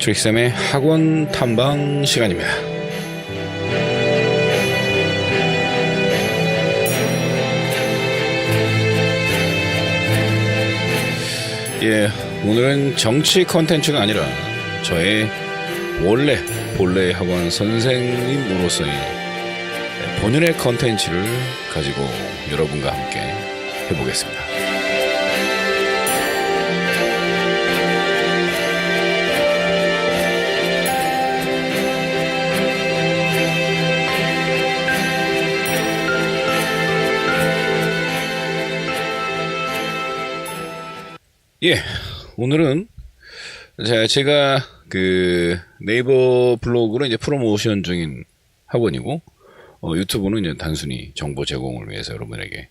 매트릭쌤의 학원 탐방 시간입니다. 오늘은 정치 컨텐츠가 아니라 저의 본래 학원 선생님으로서의 본연의 컨텐츠를 가지고 여러분과 함께 해보겠습니다. 오늘은 제가 그 네이버 블로그로 이제 프로모션 중인 학원이고, 유튜브는 이제 단순히 정보 제공을 위해서 여러분에게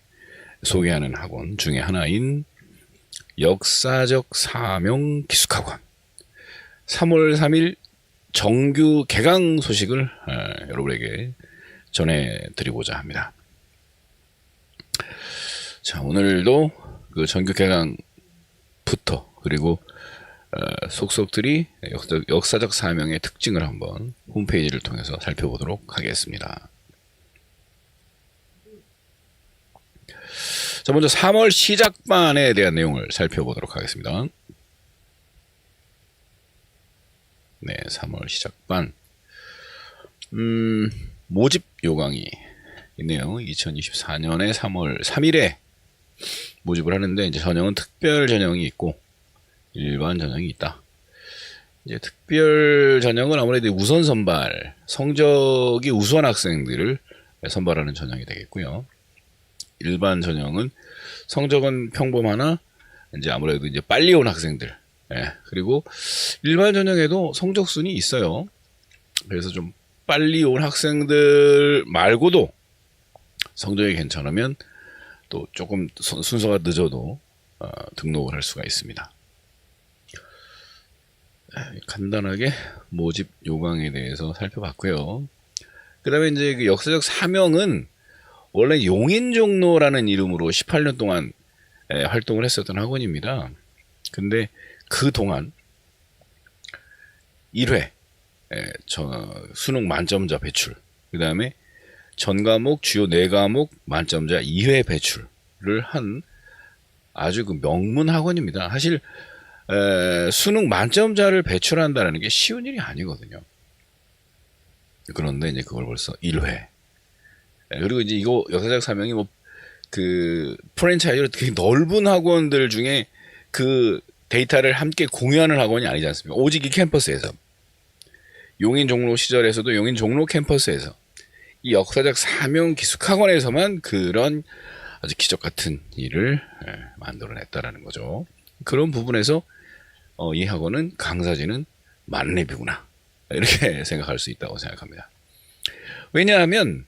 소개하는 학원 중에 하나인 역사적 사명 기숙학원 3월 3일 정규 개강 소식을 여러분에게 전해드리고자 합니다. 자, 오늘도 그 정규 개강부터 그리고 속속들이 역사적 사명의 특징을 한번 홈페이지를 통해서 살펴보도록 하겠습니다. 자, 먼저 3월 시작반에 대한 내용을 살펴보도록 하겠습니다. 네, 3월 시작반. 모집 요강이 있네요. 2024년에 3월 3일에 모집을 하는데, 이제 전형은 특별 전형이 있고 일반 전형이 있다. 이제 특별 전형은 아무래도 우선 선발, 성적이 우수한 학생들을 선발하는 전형이 되겠고요. 일반 전형은 성적은 평범하나 이제 아무래도 이제 빨리 온 학생들, 그리고 일반 전형에도 성적순이 있어요. 그래서 좀 빨리 온 학생들 말고도 성적이 괜찮으면 또 조금 순서가 늦어도 등록을 할 수가 있습니다. 간단하게 모집 요강에 대해서 살펴봤고요. 그 다음에 이제 그 역사적 사명은 원래 용인종로라는 이름으로 18년 동안 활동을 했었던 학원입니다. 근데 그동안 1회 수능 만점자 배출, 그 다음에 전 과목 주요 4과목 만점자 2회 배출을 한 아주 그 명문 학원입니다. 사실 수능 만점자를 배출한다는 게 쉬운 일이 아니거든요. 그런데 이제 그걸 벌써 1회. 그리고 이제 이거 역사적 사명이 뭐 그 프랜차이즈로 되게 넓은 학원들 중에 그 데이터를 함께 공유하는 학원이 아니지 않습니까? 오직 이 캠퍼스에서, 용인 종로 시절에서도 용인 종로 캠퍼스에서 이 역사적 사명 기숙학원에서만 그런 아주 기적 같은 일을 만들어냈다라는 거죠. 그런 부분에서 이 학원은 강사진은 만렙이구나, 이렇게 생각할 수 있다고 생각합니다. 왜냐하면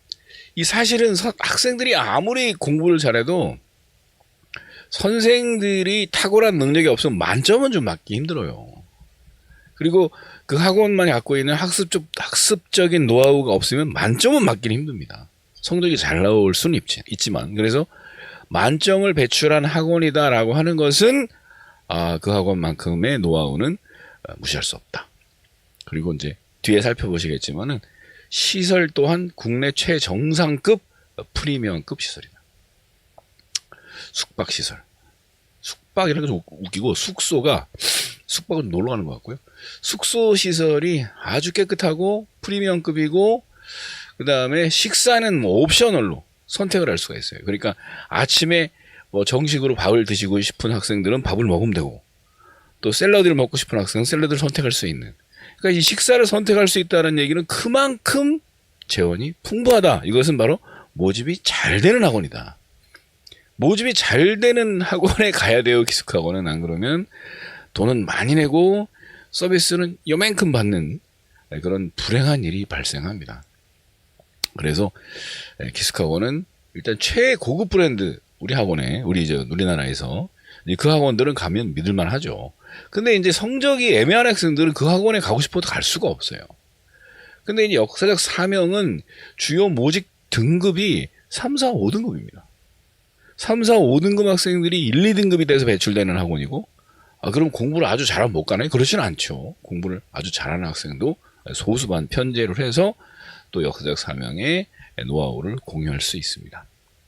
이 사실은 학생들이 아무리 공부를 잘해도 선생들이 탁월한 능력이 없으면 만점은 좀 맞기 힘들어요. 그리고 그 학원만이 갖고 있는 학습적인 노하우가 없으면 만점은 맞기는 힘듭니다. 성적이 잘 나올 수는 있지만, 그래서 만점을 배출한 학원이다라고 하는 것은 그 학원만큼의 노하우는 무시할 수 없다. 그리고 이제 뒤에 살펴보시겠지만은 시설 또한 국내 최정상급 프리미엄급 시설이다. 숙박시설. 숙박이라는 게 좀 웃기고, 숙박은 놀러 가는 것 같고요. 숙소 시설이 아주 깨끗하고 프리미엄급이고, 그 다음에 식사는 뭐 옵셔널로 선택을 할 수가 있어요. 그러니까 아침에 뭐 정식으로 밥을 드시고 싶은 학생들은 밥을 먹으면 되고, 또 샐러드를 먹고 싶은 학생은 샐러드를 선택할 수 있는. 그러니까 이 식사를 선택할 수 있다는 얘기는 그만큼 재원이 풍부하다. 이것은 바로 모집이 잘 되는 학원이다. 모집이 잘 되는 학원에 가야 돼요. 기숙학원은. 안 그러면 돈은 많이 내고 서비스는 요만큼 받는 그런 불행한 일이 발생합니다. 그래서 기숙학원은 일단 최고급 브랜드, 우리나라에서 그 학원들은 가면 믿을만 하죠. 근데 이제 성적이 애매한 학생들은 그 학원에 가고 싶어도 갈 수가 없어요. 근데 이제 역사적 사명은 주요 모집 등급이 3, 4, 5등급입니다. 3, 4, 5등급 학생들이 1, 2등급이 돼서 배출되는 학원이고, 그럼 공부를 아주 잘하면 못 가나요? 그렇지는 않죠. 공부를 아주 잘하는 학생도 소수반 편제를 해서 또 역사적 사명의 노하우를 공유할 수 있습니다.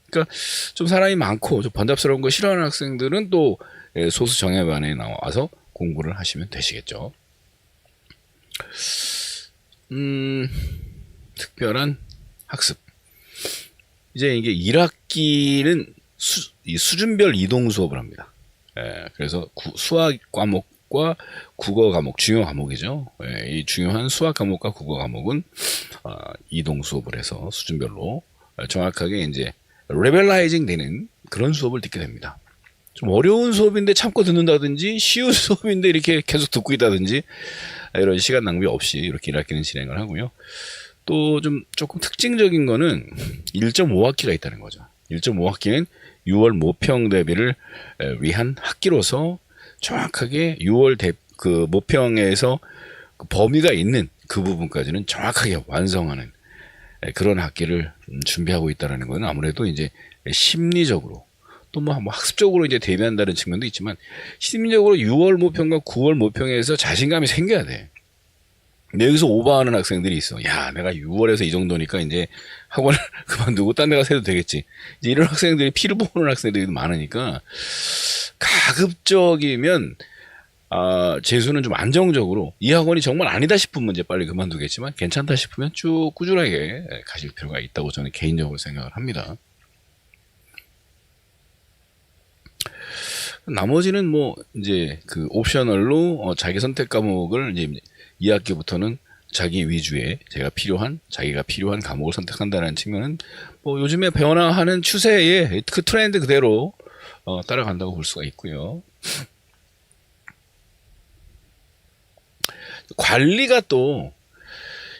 그러니까 좀 사람이 많고 좀 번잡스러운 거 싫어하는 학생들은 또 소수 정예반에 나와서 공부를 하시면 되시겠죠. 특별한 학습. 이제 이게 1학기는 수준별 이동 수업을 합니다. 그래서 수학 과목과 국어 과목, 중요 과목이죠. 이 중요한 수학 과목과 국어 과목은 이동 수업을 해서 수준별로 정확하게 이제 레벨라이징 되는 그런 수업을 듣게 됩니다. 좀 어려운 수업인데 참고 듣는다든지 쉬운 수업인데 이렇게 계속 듣고 있다든지 이런 시간 낭비 없이 이렇게 1학기는 진행을 하고요. 또 조금 특징적인 거는 1.5학기가 있다는 거죠. 1.5학기는 6월 모평 대비를 위한 학기로서 정확하게 6월 그 모평에서 그 범위가 있는 그 부분까지는 정확하게 완성하는 그런 학기를 준비하고 있다는 것은 아무래도 이제 심리적으로 또 뭐 학습적으로 이제 대비한다는 측면도 있지만 심리적으로 6월 모평과 9월 모평에서 자신감이 생겨야 돼. 근데 여기서 오버하는 학생들이 있어. 야, 내가 6월에서 이 정도니까 이제 학원을 그만두고 딴 데 가서 해도 되겠지. 이제 이런 학생들이 피를 보는 학생들이 많으니까 가급적이면 재수는 좀 안정적으로 이 학원이 정말 아니다 싶으면 이제 빨리 그만두겠지만 괜찮다 싶으면 쭉 꾸준하게 가실 필요가 있다고 저는 개인적으로 생각을 합니다. 나머지는 뭐 이제 그 옵셔널로 자기 선택 과목을 이제 2학기부터는 자기 위주의 자기가 필요한 과목을 선택한다는 측면은 뭐 요즘에 변화하는 추세에 그 트렌드 그대로 따라간다고 볼 수가 있고요. 관리가 또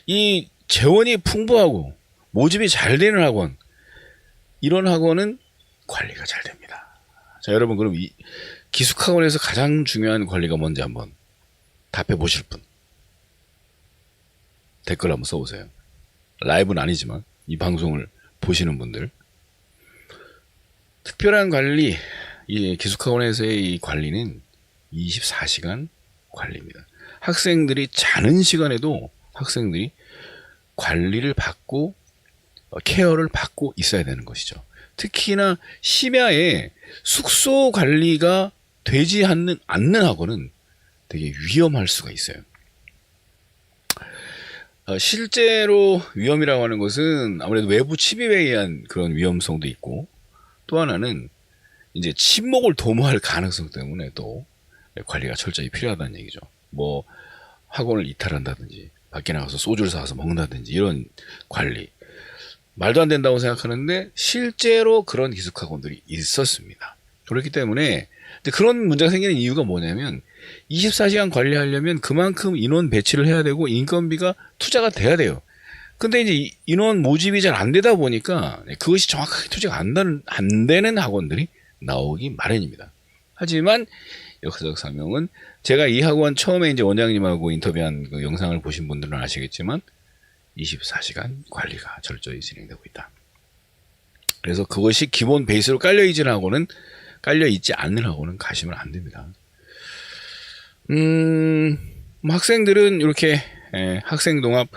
이 재원이 풍부하고 모집이 잘 되는 학원, 이런 학원은 관리가 잘 됩니다. 자, 여러분 그럼 이 기숙학원에서 가장 중요한 관리가 뭔지 한번 답해 보실 분 댓글 한번 써보세요. 라이브는 아니지만 이 방송을 보시는 분들, 특별한 관리, 이 기숙학원에서의 이 관리는 24시간 관리입니다. 학생들이 자는 시간에도 학생들이 관리를 받고 케어를 받고 있어야 되는 것이죠. 특히나 심야에 숙소 관리가 되지 않는 학원은 되게 위험할 수가 있어요. 실제로 위험이라고 하는 것은 아무래도 외부 침입에 의한 그런 위험성도 있고, 또 하나는 이제 침묵을 도모할 가능성 때문에 또 관리가 철저히 필요하다는 얘기죠. 뭐 학원을 이탈한다든지 밖에 나가서 소주를 사와서 먹는다든지 이런 관리 말도 안 된다고 생각하는데 실제로 그런 기숙학원들이 있었습니다. 그렇기 때문에 그런 문제가 생기는 이유가 뭐냐면 24시간 관리하려면 그만큼 인원 배치를 해야 되고 인건비가 투자가 돼야 돼요. 근데 이제 인원 모집이 잘 안 되다 보니까 그것이 정확하게 투자가 안 되는 학원들이 나오기 마련입니다. 하지만 역사적 사명은 제가 이 학원 처음에 이제 원장님하고 인터뷰한 그 영상을 보신 분들은 아시겠지만 24시간 관리가 철저히 진행되고 있다. 그래서 그것이 기본 베이스로 깔려있지 않는 학원은 가시면 안 됩니다. 학생들은 이렇게 학생동합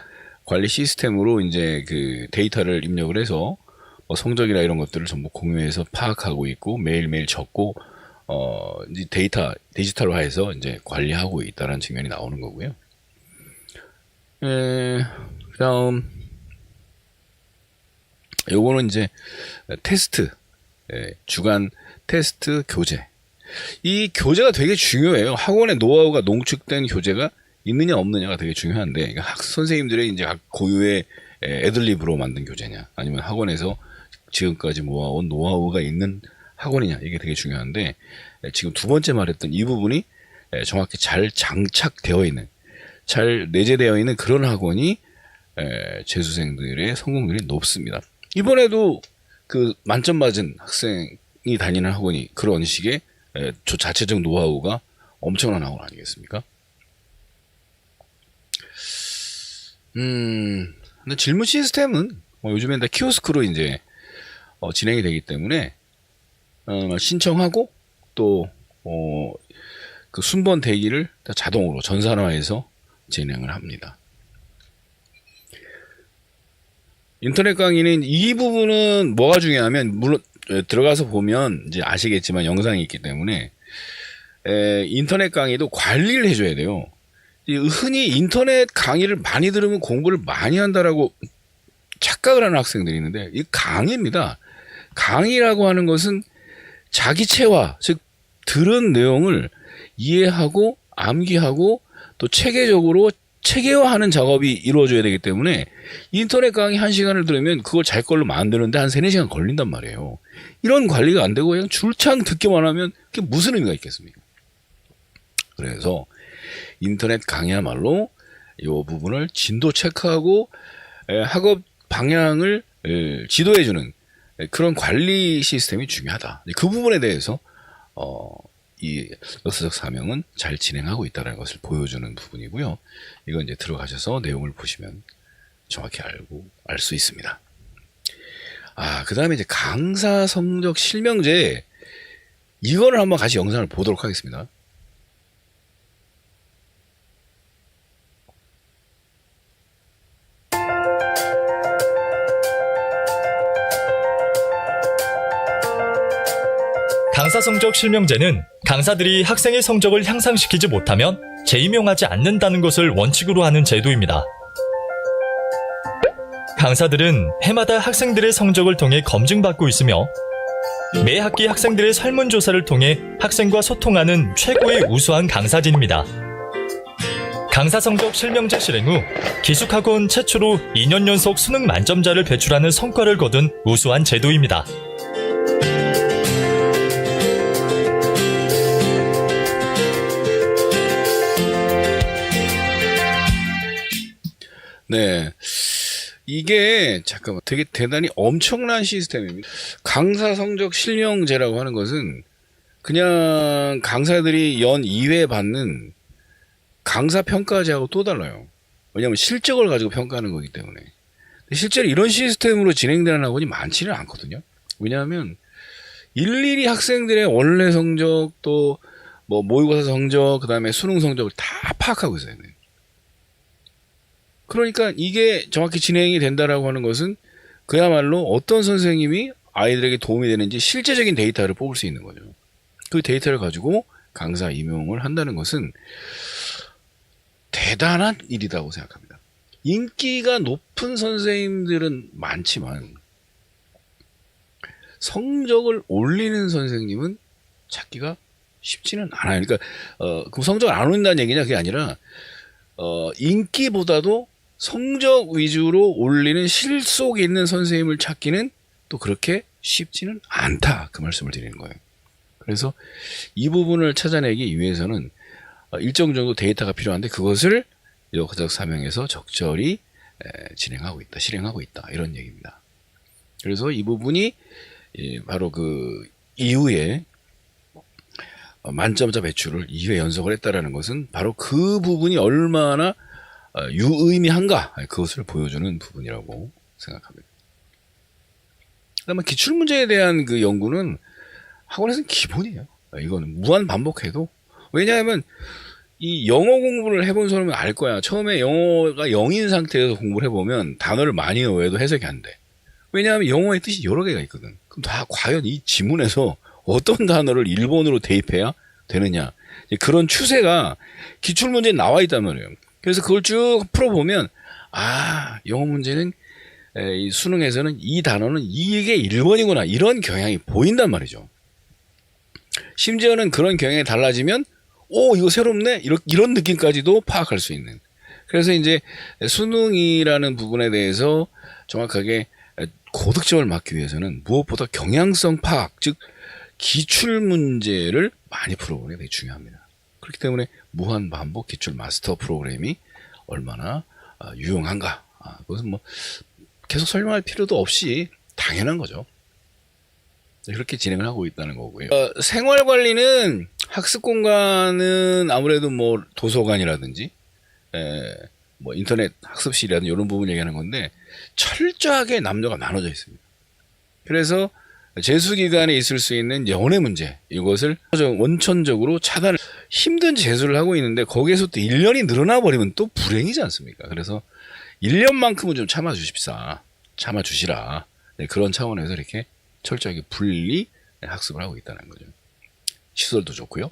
관리 시스템으로 이제 그 데이터를 입력을 해서 성적이나 이런 것들을 전부 공유해서 파악하고 있고 매일매일 적고 이제 디지털화해서 이제 관리하고 있다는 측면이 나오는 거고요. 그다음 요거는 이제 테스트, 주간 테스트 교재. 이 교재가 되게 중요해요. 학원의 노하우가 농축된 교재가 있느냐 없느냐가 되게 중요한데, 선생님들의 이제 고유의 애들립으로 만든 교재냐, 아니면 학원에서 지금까지 모아온 노하우가 있는 학원이냐, 이게 되게 중요한데, 지금 두 번째 말했던 이 부분이 정확히 잘 장착되어 있는, 잘 내재되어 있는 그런 학원이 재수생들의 성공률이 높습니다. 이번에도 그 만점 맞은 학생이 다니는 학원이 그런 식의 자체적 노하우가 엄청난 학원 아니겠습니까? 근데 질문 시스템은 요즘엔 다 키오스크로 이제 진행이 되기 때문에 신청하고 또 그 순번 대기를 다 자동으로 전산화해서 진행을 합니다. 인터넷 강의는 이 부분은 뭐가 중요하면, 물론 들어가서 보면 이제 아시겠지만 영상이 있기 때문에 인터넷 강의도 관리를 해줘야 돼요. 흔히 인터넷 강의를 많이 들으면 공부를 많이 한다라고 착각을 하는 학생들이 있는데, 이 강의입니다. 강의라고 하는 것은 자기 체화, 즉 들은 내용을 이해하고 암기하고 또 체계적으로 체계화하는 작업이 이루어져야 되기 때문에 인터넷 강의 1시간을 들으면 그걸 잘 걸로 만드는데 한 3-4시간 걸린단 말이에요. 이런 관리가 안 되고 그냥 줄창 듣기만 하면 그게 무슨 의미가 있겠습니까? 그래서 인터넷 강의야말로 이 부분을 진도 체크하고 학업 방향을 지도해주는 그런 관리 시스템이 중요하다. 그 부분에 대해서 이 역사적 사명은 잘 진행하고 있다는 것을 보여주는 부분이고요. 이건 이제 들어가셔서 내용을 보시면 정확히 알 수 있습니다. 그 다음에 이제 강사 성적 실명제, 이거를 한번 같이 영상을 보도록 하겠습니다. 강사 성적 실명제는 강사들이 학생의 성적을 향상시키지 못하면 재임용하지 않는다는 것을 원칙으로 하는 제도입니다. 강사들은 해마다 학생들의 성적을 통해 검증받고 있으며 매 학기 학생들의 설문조사를 통해 학생과 소통하는 최고의 우수한 강사진입니다. 강사 성적 실명제 실행 후 기숙학원 최초로 2년 연속 수능 만점자를 배출하는 성과를 거둔 우수한 제도입니다. 네. 이게 잠깐만 되게 대단히 엄청난 시스템입니다. 강사 성적 실명제라고 하는 것은 그냥 강사들이 연 2회 받는 강사 평가제하고 또 달라요. 왜냐하면 실적을 가지고 평가하는 거기 때문에. 실제로 이런 시스템으로 진행되는 학원이 많지는 않거든요. 왜냐하면 일일이 학생들의 원래 성적, 또 뭐 모의고사 성적, 그 다음에 수능 성적을 다 파악하고 있어야 돼요. 그러니까 이게 정확히 진행이 된다라고 하는 것은 그야말로 어떤 선생님이 아이들에게 도움이 되는지 실제적인 데이터를 뽑을 수 있는 거죠. 그 데이터를 가지고 강사 임용을 한다는 것은 대단한 일이라고 생각합니다. 인기가 높은 선생님들은 많지만 성적을 올리는 선생님은 찾기가 쉽지는 않아요. 그러니까 그 성적을 안 올린다는 얘기냐, 그게 아니라 인기보다도 성적 위주로 올리는 실속 있는 선생님을 찾기는 또 그렇게 쉽지는 않다, 그 말씀을 드리는 거예요. 그래서 이 부분을 찾아내기 위해서는 일정 정도 데이터가 필요한데 그것을 역사적 사명에서 적절히 진행하고 있다, 실행하고 있다, 이런 얘기입니다. 그래서 이 부분이 바로 그 이후에 만점자 배출을 2회 연속을 했다라는 것은 바로 그 부분이 얼마나 유의미한가, 그것을 보여주는 부분이라고 생각합니다. 그다음에 기출문제에 대한 그 연구는 학원에서는 기본이에요. 이거는 무한 반복해도. 왜냐하면 이 영어 공부를 해본 사람은 알 거야. 처음에 영어가 0인 상태에서 공부를 해보면 단어를 많이 외워도 해석이 안 돼. 왜냐하면 영어의 뜻이 여러 개가 있거든. 그럼 다 과연 이 지문에서 어떤 단어를 일본어로 대입해야 되느냐. 그런 추세가 기출문제에 나와 있단 말이에요. 그래서 그걸 쭉 풀어보면 영어 문제는 이 수능에서는 이 단어는 이게 1번이구나, 이런 경향이 보인단 말이죠. 심지어는 그런 경향이 달라지면 이거 새롭네, 이런 느낌까지도 파악할 수 있는. 그래서 이제 수능이라는 부분에 대해서 정확하게 고득점을 맞기 위해서는 무엇보다 경향성 파악, 즉 기출 문제를 많이 풀어보는 게 되게 중요합니다. 그렇기 때문에 무한 반복 기출 마스터 프로그램이 얼마나 유용한가, 그것은 뭐 계속 설명할 필요도 없이 당연한 거죠. 그렇게 진행을 하고 있다는 거고요. 생활 관리는 학습 공간은 아무래도 뭐 도서관이라든지 뭐 인터넷 학습실이라든지 이런 부분 얘기하는 건데 철저하게 남녀가 나눠져 있습니다. 그래서 재수 기간에 있을 수 있는 연애 문제, 이것을 원천적으로 차단을. 힘든 재수를 하고 있는데 거기에서 또 1년이 늘어나 버리면 또 불행이지 않습니까? 그래서 1년만큼은 좀 참아주시라. 네, 그런 차원에서 이렇게 철저하게 분리 학습을 하고 있다는 거죠. 시설도 좋고요.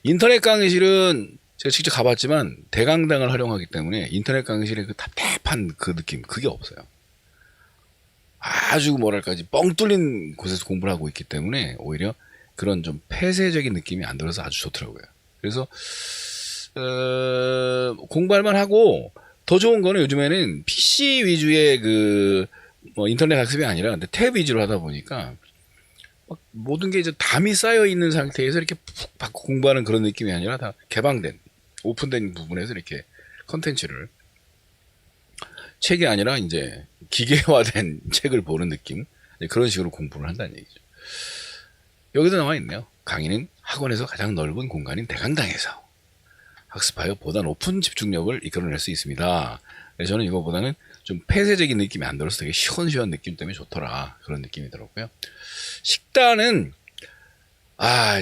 인터넷 강의실은 제가 직접 가봤지만 대강당을 활용하기 때문에 인터넷 강의실의 그 답답한 그 느낌, 그게 없어요. 아주 뭐랄까 뻥 뚫린 곳에서 공부를 하고 있기 때문에 오히려 그런 좀 폐쇄적인 느낌이 안 들어서 아주 좋더라고요. 그래서 공부할만 하고 더 좋은 거는 요즘에는 PC 위주의 뭐 인터넷 학습이 아니라 근데 탭 위주로 하다 보니까 막 모든 게 이제 담이 쌓여 있는 상태에서 이렇게 푹 받고 공부하는 그런 느낌이 아니라 다 개방된 오픈된 부분에서 이렇게 컨텐츠를 책이 아니라 이제 기계화된 책을 보는 느낌, 그런 식으로 공부를 한다는 얘기죠. 여기도 나와 있네요. 강의는 학원에서 가장 넓은 공간인 대강당에서 학습하여 보다 높은 집중력을 이끌어낼 수 있습니다. 저는 이거보다는 좀 폐쇄적인 느낌이 안 들어서 되게 시원시원 느낌 때문에 좋더라, 그런 느낌이 들었고요. 식단은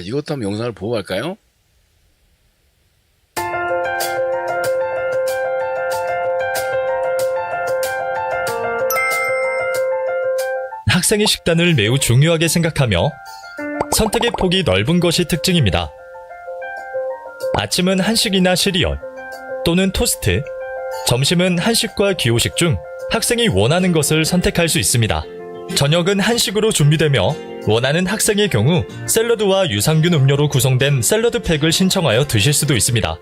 이것도 한번 영상을 보고 갈까요? 학생의 식단을 매우 중요하게 생각하며 선택의 폭이 넓은 것이 특징입니다. 아침은 한식이나 시리얼 또는 토스트, 점심은 한식과 기호식 중 학생이 원하는 것을 선택할 수 있습니다. 저녁은 한식으로 준비되며 원하는 학생의 경우 샐러드와 유산균 음료로 구성된 샐러드 팩을 신청하여 드실 수도 있습니다.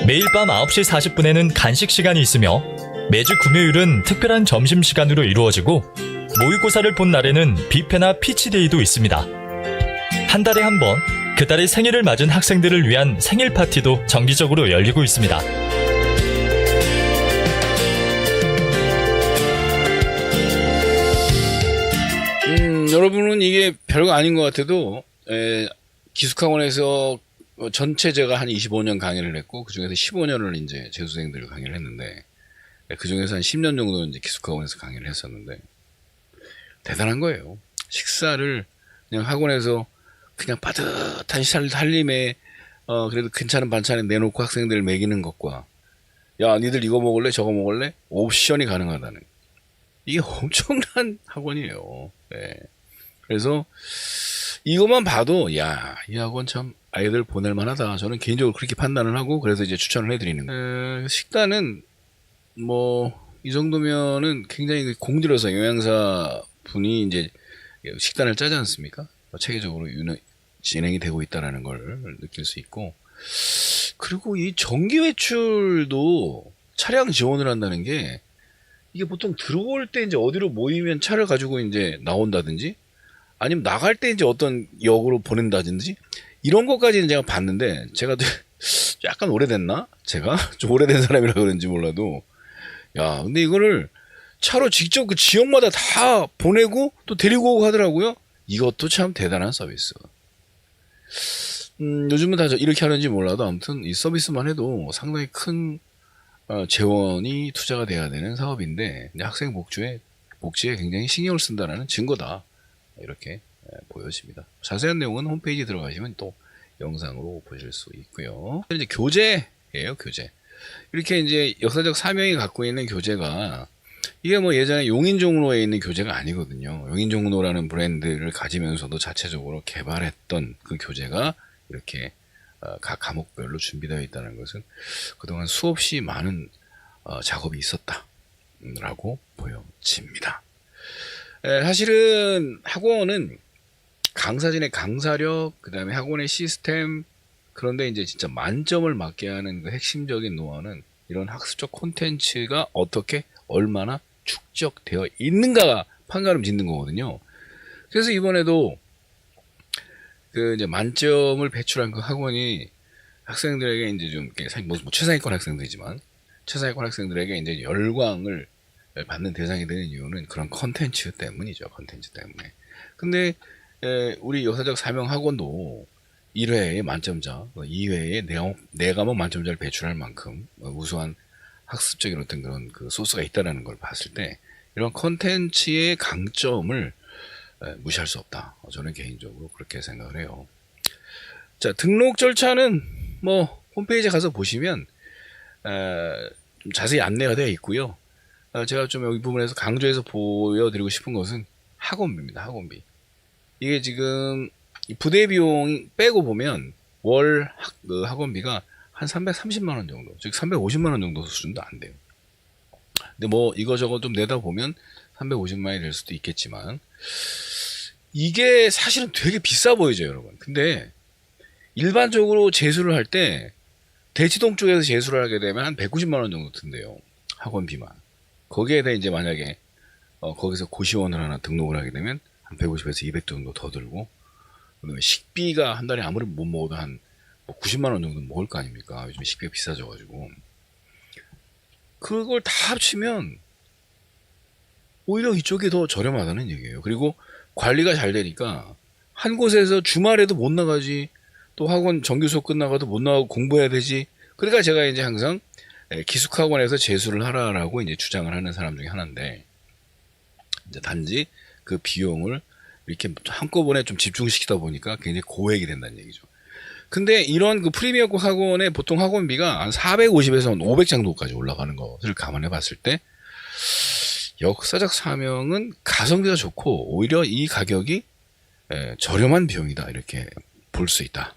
매일 밤 9시 40분에는 간식 시간이 있으며 매주 금요일은 특별한 점심시간으로 이루어지고 모의고사를 본 날에는 뷔페나 피치데이도 있습니다. 한 달에 한 번, 그달의 생일을 맞은 학생들을 위한 생일 파티도 정기적으로 열리고 있습니다. 여러분은 이게 별거 아닌 것 같아도 기숙학원에서 전체 제가 한 25년 강의를 했고 그 중에서 15년을 이제 재수생들 강의를 했는데 그 중에서 한 10년 정도 이제 기숙학원에서 강의를 했었는데 대단한 거예요. 식사를 그냥 학원에서 그냥 빠듯한 살림에 그래도 괜찮은 반찬에 내놓고 학생들을 먹이는 것과 야 니들 이거 먹을래 저거 먹을래 옵션이 가능하다는, 이게 엄청난 학원이에요. 네. 그래서 이것만 봐도 야 이 학원 참 아이들 보낼 만하다, 저는 개인적으로 그렇게 판단을 하고 그래서 이제 추천을 해드리는 거예요. 식단은 뭐 이 정도면은 굉장히 공들여서 영양사 분이 이제 식단을 짜지 않습니까? 체계적으로 진행이 되고 있다는 걸 느낄 수 있고, 그리고 이 전기 외출도 차량 지원을 한다는 게 이게 보통 들어올 때 이제 어디로 모이면 차를 가지고 이제 나온다든지 아니면 나갈 때 이제 어떤 역으로 보낸다든지 이런 것까지는 제가 봤는데, 제가 약간 오래됐나? 제가 좀 오래된 사람이라 그런지 몰라도 야 근데 이거를 차로 직접 그 지역마다 다 보내고 또 데리고 오고 하더라고요. 이것도 참 대단한 서비스. 요즘은 다 이렇게 하는지 몰라도 아무튼 이 서비스만 해도 상당히 큰 재원이 투자가 돼야 되는 사업인데 학생 복지에 굉장히 신경을 쓴다는 증거다, 이렇게 보여집니다. 자세한 내용은 홈페이지 들어가시면 또 영상으로 보실 수 있고요. 이제 교재예요, 교재. 이렇게 이제 역사적 사명이 갖고 있는 교재가 이게 뭐 예전에 용인종로에 있는 교재가 아니거든요. 용인종로라는 브랜드를 가지면서도 자체적으로 개발했던 그 교재가 이렇게 각 과목별로 준비되어 있다는 것은 그동안 수없이 많은 작업이 있었다라고 보여집니다. 사실은 학원은 강사진의 강사력, 그 다음에 학원의 시스템, 그런데 이제 진짜 만점을 맞게 하는 그 핵심적인 노하우는 이런 학습적 콘텐츠가 어떻게 얼마나 축적되어 있는가가 판가름 짓는 거거든요. 그래서 이번에도 그 이제 만점을 배출한 그 학원이 학생들에게 이제 좀 뭐 최상위권 학생들이지만 최상위권 학생들에게 이제 열광을 받는 대상이 되는 이유는 그런 컨텐츠 때문이죠. 컨텐츠 때문에. 근데 우리 역사적 사명 학원도 1회에 만점자, 2회에 4과목 만점자를 배출할 만큼 우수한 학습적인 어떤 그런 그 소스가 있다는 걸 봤을 때 이런 컨텐츠의 강점을 무시할 수 없다. 저는 개인적으로 그렇게 생각을 해요. 자, 등록 절차는 뭐 홈페이지에 가서 보시면 좀 자세히 안내가 되어 있고요. 제가 좀 여기 부분에서 강조해서 보여드리고 싶은 것은 학원비입니다. 학원비. 이게 지금 부대 비용 빼고 보면 월 학원비가 한 330만 원 정도, 즉 350만 원 정도 수준도 안 돼요. 근데 뭐 이거저거 좀 내다 보면 350만 원이 될 수도 있겠지만 이게 사실은 되게 비싸 보이죠, 여러분. 근데 일반적으로 재수를 할 때 대치동 쪽에서 재수를 하게 되면 한 190만 원 정도 든대요. 학원비만. 거기에 대해 이제 만약에 거기서 고시원을 하나 등록을 하게 되면 한 150에서 200 정도 더 들고, 그다음에 식비가 한 달에 아무리 못 먹어도 한 90만 원 정도 먹을 거 아닙니까? 요즘 식비가 비싸져가지고. 그걸 다 합치면 오히려 이쪽이 더 저렴하다는 얘기예요. 그리고 관리가 잘 되니까 한 곳에서 주말에도 못 나가지, 또 학원 정규 수업 끝나가도 못 나가고 공부해야 되지. 그러니까 제가 이제 항상 기숙학원에서 재수를 하라라고 이제 주장을 하는 사람 중에 하나인데, 이제 단지 그 비용을 이렇게 한꺼번에 좀 집중시키다 보니까 굉장히 고액이 된다는 얘기죠. 근데 이런 그 프리미어급 학원의 보통 학원비가 한 450에서 500 정도까지 올라가는 것을 감안해 봤을 때 역사적 사명은 가성비가 좋고 오히려 이 가격이 저렴한 비용이다, 이렇게 볼 수 있다.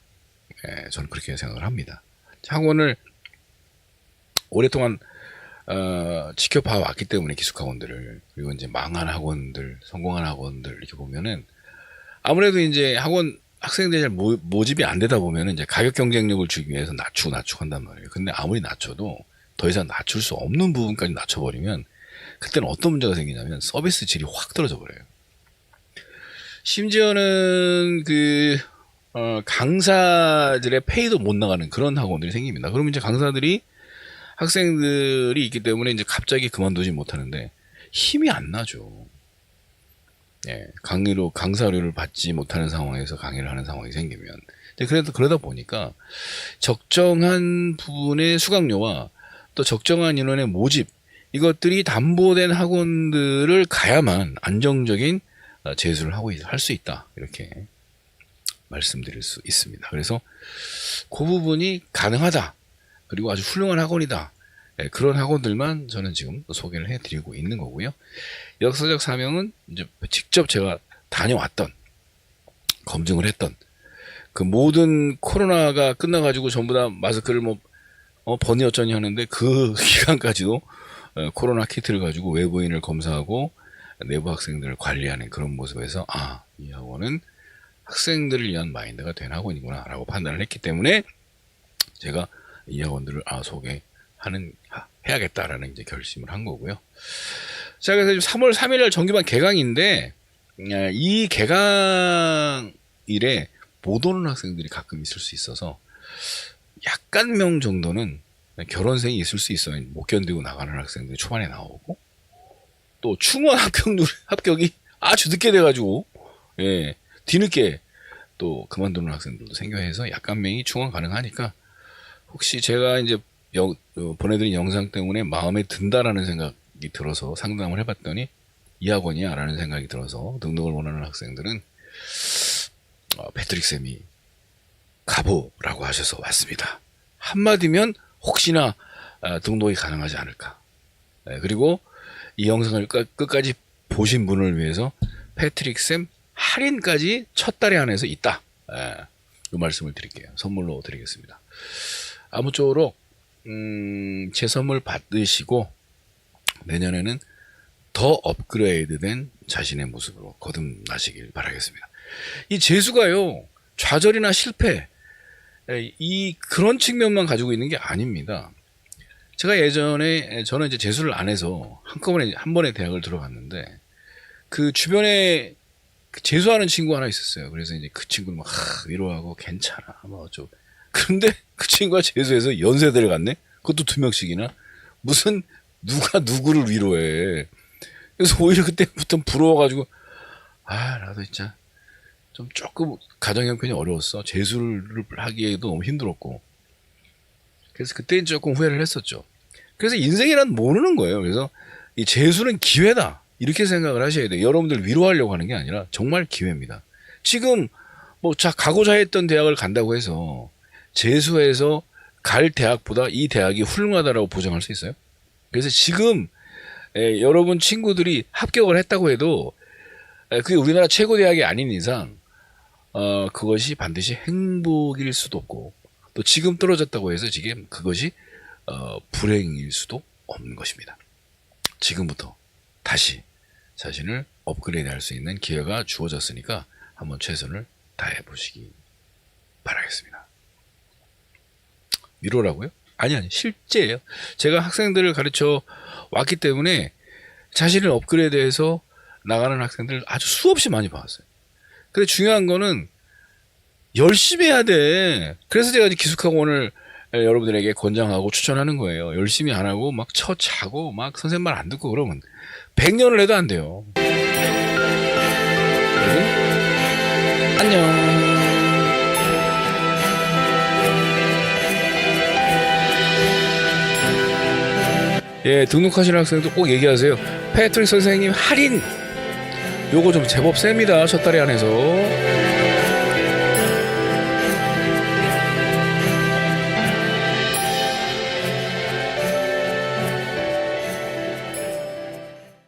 저는 그렇게 생각을 합니다. 학원을 오랫동안 지켜봐 왔기 때문에 기숙학원들을, 그리고 이제 망한 학원들, 성공한 학원들 이렇게 보면은 아무래도 이제 학원 학생들이 잘 모집이 안 되다 보면은 이제 가격 경쟁력을 주기 위해서 낮추고 한단 말이에요. 근데 아무리 낮춰도 더 이상 낮출 수 없는 부분까지 낮춰버리면 그때는 어떤 문제가 생기냐면 서비스 질이 확 떨어져 버려요. 심지어는 강사들의 페이도 못 나가는 그런 학원들이 생깁니다. 그러면 이제 강사들이 학생들이 있기 때문에 이제 갑자기 그만두지 못하는데 힘이 안 나죠. 강사료를 받지 못하는 상황에서 강의를 하는 상황이 생기면. 그래도 그러다 보니까 적정한 부분의 수강료와 또 적정한 인원의 모집, 이것들이 담보된 학원들을 가야만 안정적인 재수를 할 수 있다, 이렇게 말씀드릴 수 있습니다. 그래서 그 부분이 가능하다, 그리고 아주 훌륭한 학원이다, 그런 학원들만 저는 지금 소개를 해드리고 있는 거고요. 역사적 사명은 이제 직접 제가 다녀왔던, 검증을 했던, 그 모든 코로나가 끝나가지고 전부 다 마스크를 버니 어쩌니 하는데 그 기간까지도 코로나 키트를 가지고 외부인을 검사하고 내부 학생들을 관리하는 그런 모습에서 이 학원은 학생들을 위한 마인드가 된 학원이구나 라고 판단을 했기 때문에 제가 이 학원들을 해야겠다라는 이제 결심을 한 거고요. 자, 그래서 3월 3일 정규반 개강인데 이 개강일에 못 오는 학생들이 가끔 있을 수 있어서 약간 명 정도는 결혼생이 있을 수 있어요. 못 견디고 나가는 학생들이 초반에 나오고, 또 충원 합격이 아주 늦게 돼가지고 뒤늦게 또 그만두는 학생들도 생겨야 해서 약간 명이 충원 가능하니까 혹시 제가 이제 보내드린 영상 때문에 마음에 든다라는 생각이 들어서 상담을 해봤더니 이 학원이야 라는 생각이 들어서 등록을 원하는 학생들은 패트릭 쌤이 가보라고 하셔서 왔습니다. 한마디면 혹시나 등록이 가능하지 않을까. 그리고 이 영상을 끝까지 보신 분을 위해서 패트릭 쌤 할인까지 첫 달에 한해서 있다. 이 말씀을 드릴게요. 선물로 드리겠습니다. 아무쪼록 제 선물 받으시고 내년에는 더 업그레이드된 자신의 모습으로 거듭나시길 바라겠습니다. 이 재수가요, 좌절이나 실패, 그런 측면만 가지고 있는 게 아닙니다. 제가 예전에, 저는 이제 재수를 안 해서 한꺼번에 한 번에 대학을 들어갔는데, 그 주변에 재수하는 친구 하나 있었어요. 그래서 이제 그 친구를 막 위로하고 괜찮아, 어쩌고. 그런데 그 친구가 재수해서 연세대를 갔네? 그것도 2명씩이나? 무슨, 누가 누구를 위로해. 그래서 오히려 그때부터 부러워가지고, 나도 진짜 조금 가정 형편이 어려웠어. 재수를 하기에도 너무 힘들었고. 그래서 그때 조금 후회를 했었죠. 그래서 인생이란 모르는 거예요. 그래서 이 재수는 기회다, 이렇게 생각을 하셔야 돼요. 여러분들 위로하려고 하는 게 아니라 정말 기회입니다. 지금 뭐 자 가고자 했던 대학을 간다고 해서 재수해서 갈 대학보다 이 대학이 훌륭하다라고 보장할 수 있어요? 그래서 지금 여러분 친구들이 합격을 했다고 해도 그게 우리나라 최고 대학이 아닌 이상 그것이 반드시 행복일 수도 없고 또 지금 떨어졌다고 해서 지금 그것이 불행일 수도 없는 것입니다. 지금부터 다시 자신을 업그레이드할 수 있는 기회가 주어졌으니까 한번 최선을 다해 보시기 바라겠습니다. 위로라고요? 아니 실제예요. 제가 학생들을 가르쳐 왔기 때문에 자신을 업그레이드해서 나가는 학생들 아주 수없이 많이 봤어요. 근데 중요한 거는 열심히 해야 돼. 그래서 제가 기숙학원을 여러분들에게 권장하고 추천하는 거예요. 열심히 안 하고 막 자고 막 선생님 말 안 듣고 그러면 100년을 해도 안 돼요. 여러분 안녕. 예, 등록하시는 학생들 꼭 얘기하세요. 패트릭 선생님 할인 요거 좀 제법 셉니다. 첫 달에 한해서.